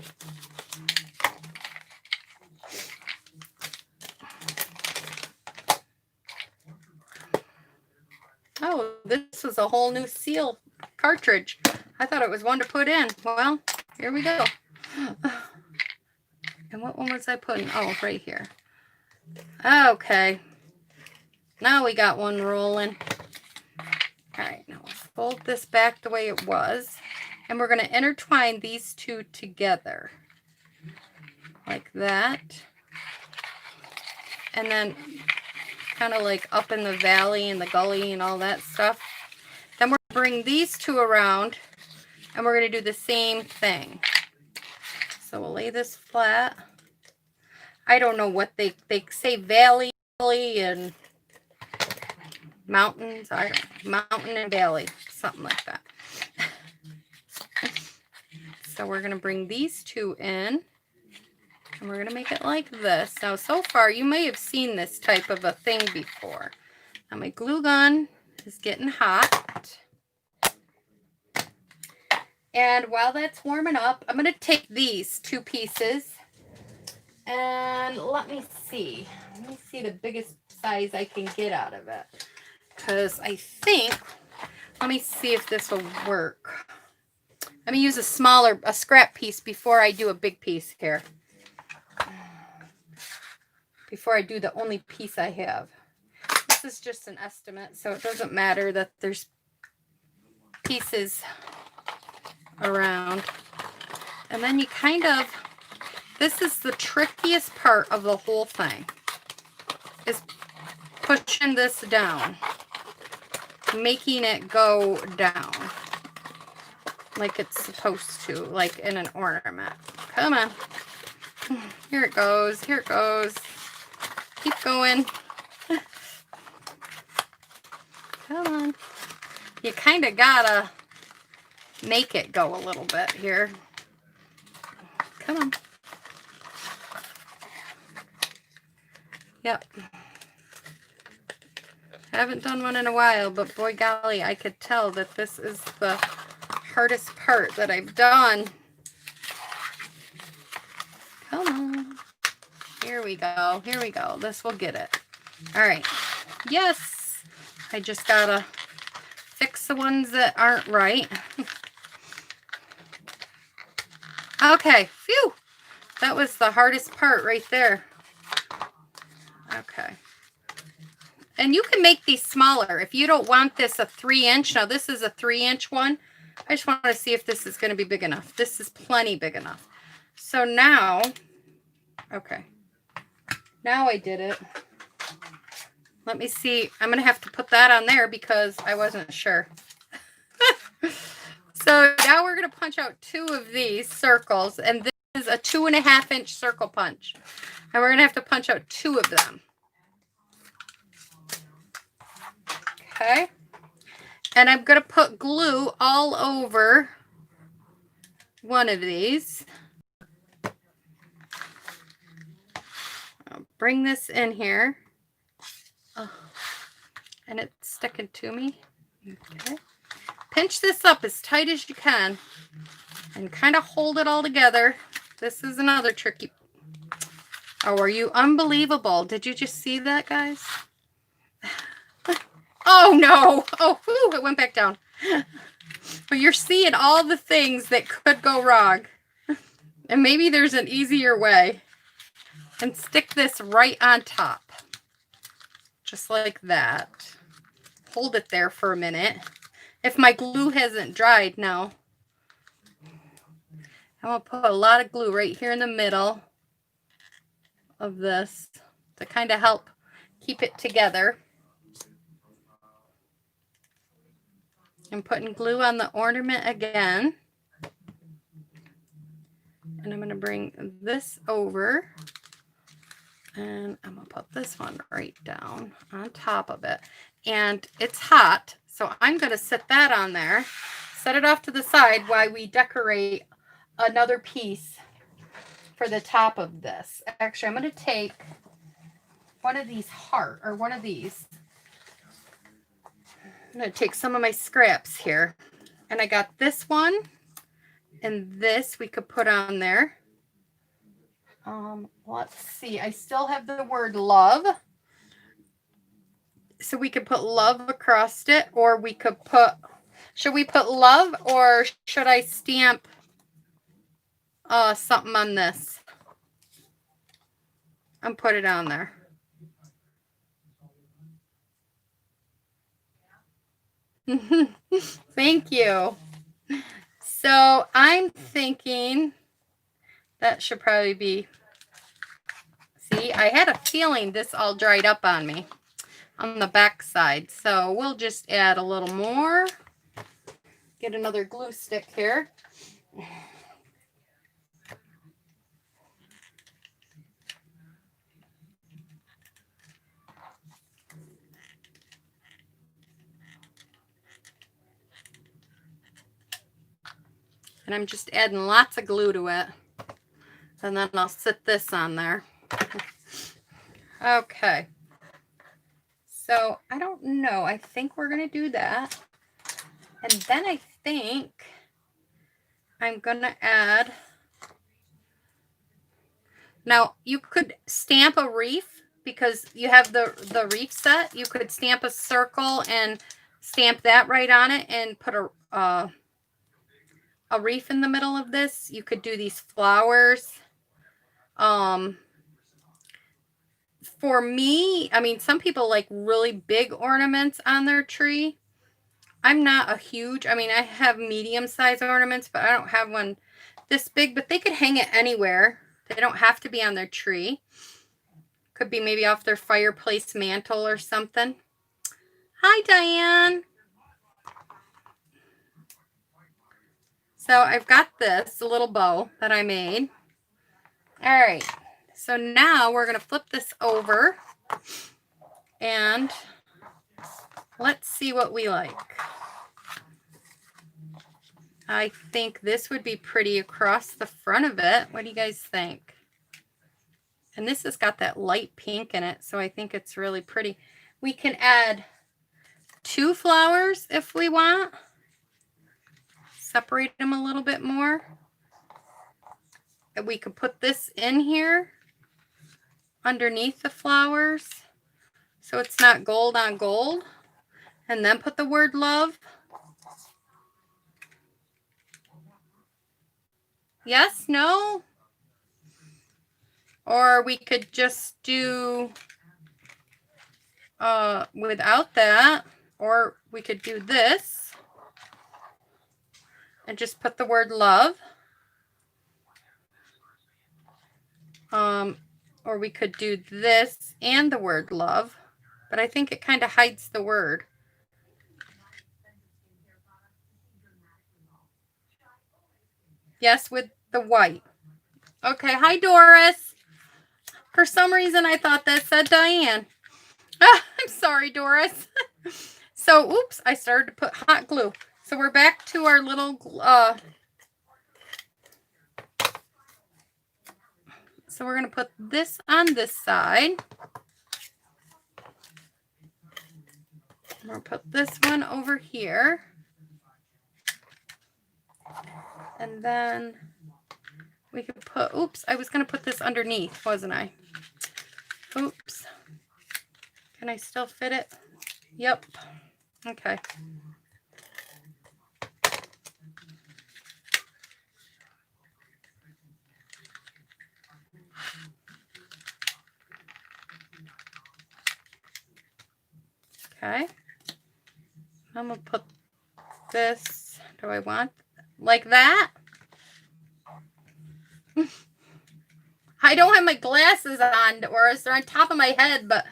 Oh, this was a whole new seal cartridge. I thought it was one to put in. Well, here we go. And what one was I putting? Oh, right here. Okay. Now we got one rolling. All right, now we'll fold this back the way it was. And we're going to intertwine these two together. Like that. And then kind of like up in the valley and the gully and all that stuff. Then we're going to bring these two around and we're going to do the same thing. So we'll lay this flat. I don't know what they say, valley and mountains. I don't know, mountain and valley, something like that. So we're going to bring these two in. And we're going to make it like this. Now, so far, you may have seen this type of a thing before. Now, my glue gun is getting hot. And while that's warming up, I'm going to take these two pieces. And let me see. Let me see the biggest size I can get out of it. Because I think, let me see if this will work. Let me use a scrap piece before I do a big piece here. Before I do the only piece I have. This is just an estimate, so it doesn't matter that there's pieces around. And then you kind of, this is the trickiest part of the whole thing, is pushing this down, making it go down like it's supposed to, like in an ornament. Come on. Here it goes. Here it goes. Keep going. Come on. You kind of gotta make it go a little bit here. Come on. Yep. Haven't done one in a while, but boy golly, I could tell that this is the hardest part that I've done. Come on. Here we go. Here we go. This will get it. All right. Yes. I just gotta fix the ones that aren't right. Okay. Phew. That was the hardest part right there. Okay. And you can make these smaller. If you don't want this a 3-inch, now this is a 3-inch one. I just want to see if this is going to be big enough. This is plenty big enough. So now, okay. Now I did it. Let me see. I'm going to have to put that on there because I wasn't sure. So now we're going to punch out 2 of these circles. And this is a 2.5-inch circle punch. And we're going to have to punch out 2 of them. Okay. And I'm going to put glue all over one of these. I'll bring this in here. Oh, and it's sticking to me. Okay. Pinch this up as tight as you can and kind of hold it all together. This is another tricky. Oh, are you unbelievable? Did you just see that, guys? Oh, no. Oh, whew, it went back down. But you're seeing all the things that could go wrong. And maybe there's an easier way. And stick this right on top. Just like that. Hold it there for a minute. If my glue hasn't dried now. I'm going to put a lot of glue right here in the middle of this to kind of help keep it together. I'm putting glue on the ornament again. And I'm going to bring this over. And I'm going to put this one right down on top of it. And it's hot, so I'm going to set that on there. Set it off to the side while we decorate another piece for the top of this. Actually, I'm going to take one of these one of these. I'm going to take some of my scraps here. And I got this one and this we could put on there. Let's see. I still have the word love. So we could put love across it, or we could put, should we put love, or should I stamp something on this and put it on there? Thank you. So I'm thinking that should probably be, see, I had a feeling this all dried up on me on the back side. So we'll just add a little more. Get another glue stick here. And I'm just adding lots of glue to it. And then I'll sit this on there. Okay. So I don't know. I think we're going to do that. And then I think I'm going to add. Now you could stamp a wreath because you have the wreath set. You could stamp a circle and stamp that right on it and put a wreath in the middle of this. You could do these flowers. For me, I mean, some people like really big ornaments on their tree. I'm not a huge, I mean, I have medium-sized ornaments, but I don't have one this big, but they could hang it anywhere. They don't have to be on their tree. Could be maybe off their fireplace mantle or something. Hi, Diane. So I've got this, a little bow that I made. All right. So now we're going to flip this over and let's see what we like. I think this would be pretty across the front of it. What do you guys think? And this has got that light pink in it, so I think it's really pretty. We can add 2 flowers if we want. Separate them a little bit more. And we could put this in here underneath the flowers so it's not gold on gold. And then put the word love. Yes? No? Or we could just do without that. Or we could do this and just put the word love. Or we could do this and the word love. But I think it kind of hides the word. Yes, with the white. Okay, hi Doris. For some reason I thought that said Diane. Ah, I'm sorry, Doris. So, oops, I started to put hot glue. So we're back to our little, so we're going to put this on this side. I'm going to put this one over here. And then we could put, oops, I was going to put this underneath, wasn't I? Oops. Can I still fit it? Yep. Okay. Okay. I'm going to put this, do I want like that? I don't have my glasses on, or they're on top of my head, but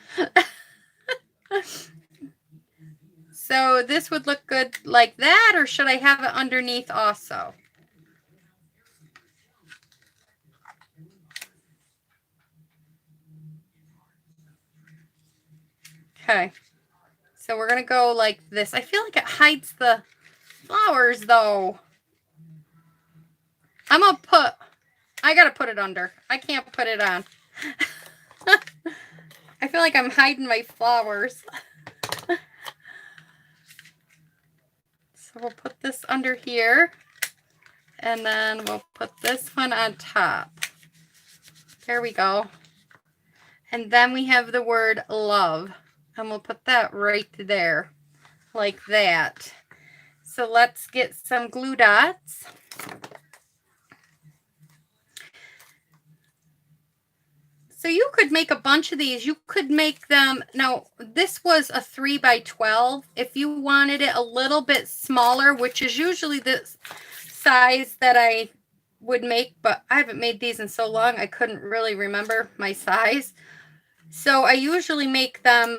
so this would look good like that, or should I have it underneath also? Okay, so we're gonna go like this. I feel like it hides the flowers though. I'm gonna put, I gotta put it under. I can't put it on. I feel like I'm hiding my flowers. So we'll put this under here. And then we'll put this one on top. There we go. And then we have the word love. And we'll put that right there. Like that. So let's get some glue dots. So you could make a bunch of these. You could make them, now this was a 3 by 12. If you wanted it a little bit smaller, which is usually the size that I would make, but I haven't made these in so long I couldn't really remember my size. So I usually make them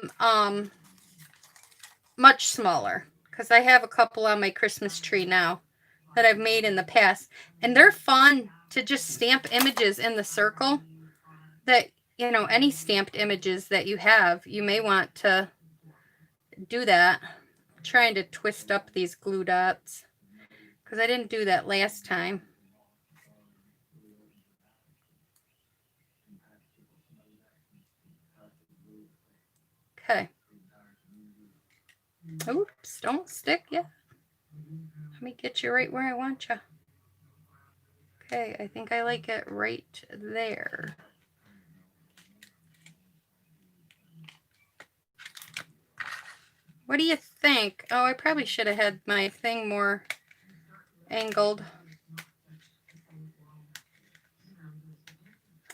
much smaller because I have a couple on my Christmas tree now that I've made in the past. And they're fun to just stamp images in the circle that, you know, any stamped images that you have, you may want to do that. I'm trying to twist up these glue dots because I didn't do that last time. Okay. Oops, don't stick yet. Let me get you right where I want you. Okay, I think I like it right there. What do you think? Oh, I probably should have had my thing more angled.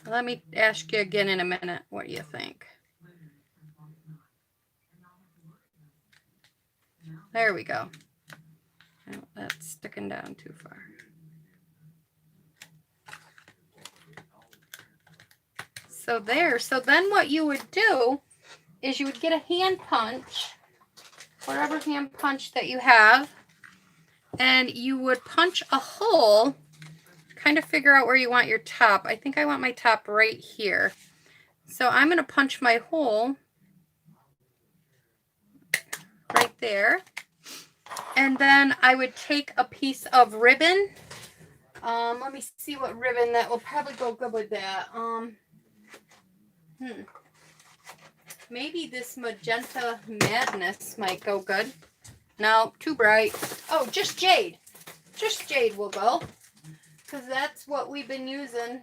Let me ask you again in a minute. What do you think? There we go. Oh, that's sticking down too far. So there. So then what you would do is you would get a hand punch, whatever hand punch that you have, and you would punch a hole, kind of figure out where you want your top. I think I want my top right here. So I'm going to punch my hole right there. And then I would take a piece of ribbon. Let me see what ribbon that will probably go good with that. Maybe this Magenta Madness might go good. No, too bright. Oh, just jade. Just jade will go. Because that's what we've been using.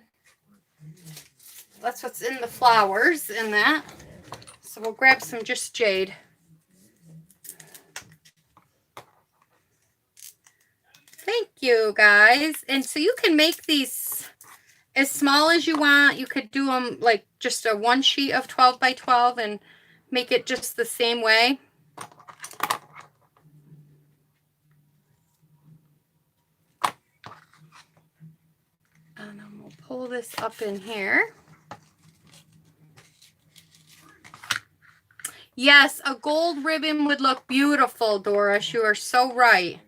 That's what's in the flowers in that. So we'll grab some just jade. Thank you, guys. And so you can make these as small as you want. You could do them like just a one sheet of 12 by 12 and make it just the same way. And then we'll pull this up in here. Yes, a gold ribbon would look beautiful, Doris. You are so right.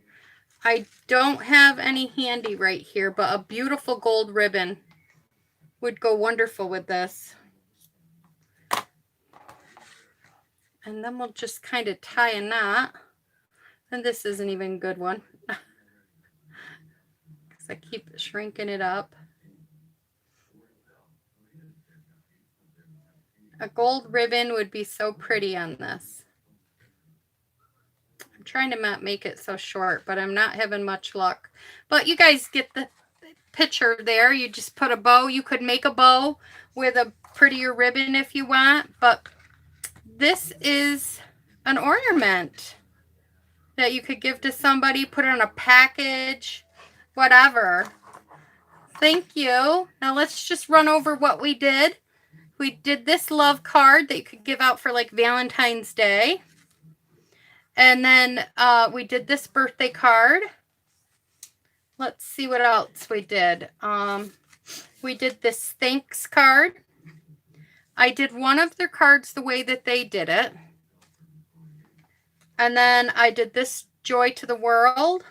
I don't have any handy right here, but a beautiful gold ribbon would go wonderful with this. And then we'll just kind of tie a knot. And this isn't even a good one. Because I keep shrinking it up. A gold ribbon would be so pretty on this. I'm trying to not make it so short, but I'm not having much luck. But you guys get the picture there. You just put a bow. You could make a bow with a prettier ribbon if you want, but this is an ornament that you could give to somebody, put it in a package, whatever. Thank you. Now let's just run over what we did. We did this love card that you could give out for like Valentine's Day. And then we did this birthday card. Let's see what else we did. We did this thanks card. I did one of their cards the way that they did it. And then I did this joy to the world.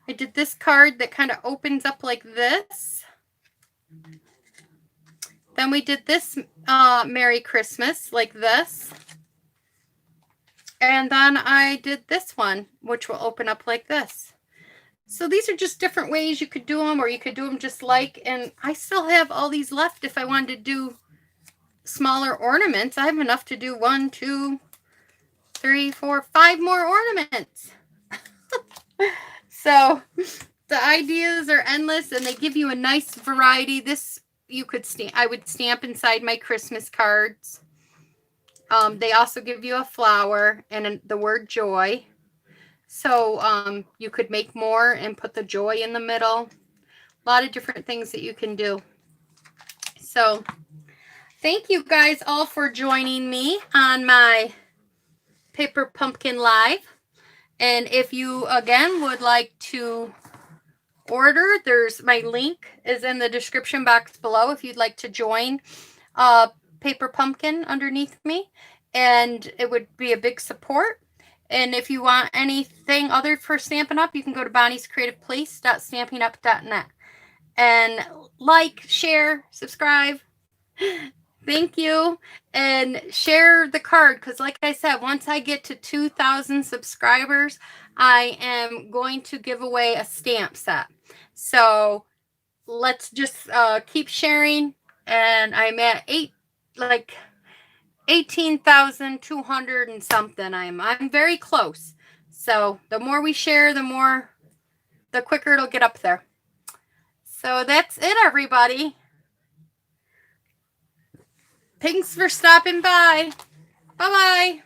I did this card that kind of opens up like this. Then we did this Merry Christmas like this. And then I did this one, which will open up like this. So these are just different ways you could do them, or you could do them just like, and I still have all these left if I wanted to do smaller ornaments. I have enough to do 1, 2, 3, 4, 5 more ornaments. So the ideas are endless, and they give you a nice variety. This you could stamp. I would stamp inside my Christmas cards. They also give you a flower and the word joy. So you could make more and put the joy in the middle. A lot of different things that you can do. So thank you guys all for joining me on my Paper Pumpkin Live. And if you, again, would like to order, there's my link is in the description box below if you'd like to join Paper Pumpkin underneath me. And it would be a big support. And if you want anything other for Stampin' Up, you can go to bonniescreativeplace.stampinup.net. And like, share, subscribe. Thank you. And share the card, because like I said, once I get to 2,000 subscribers, I am going to give away a stamp set. So let's just keep sharing. And I'm at 18,200 and something. I'm very close. So the more we share, the quicker it'll get up there. So that's it, everybody. Thanks for stopping by. Bye-bye.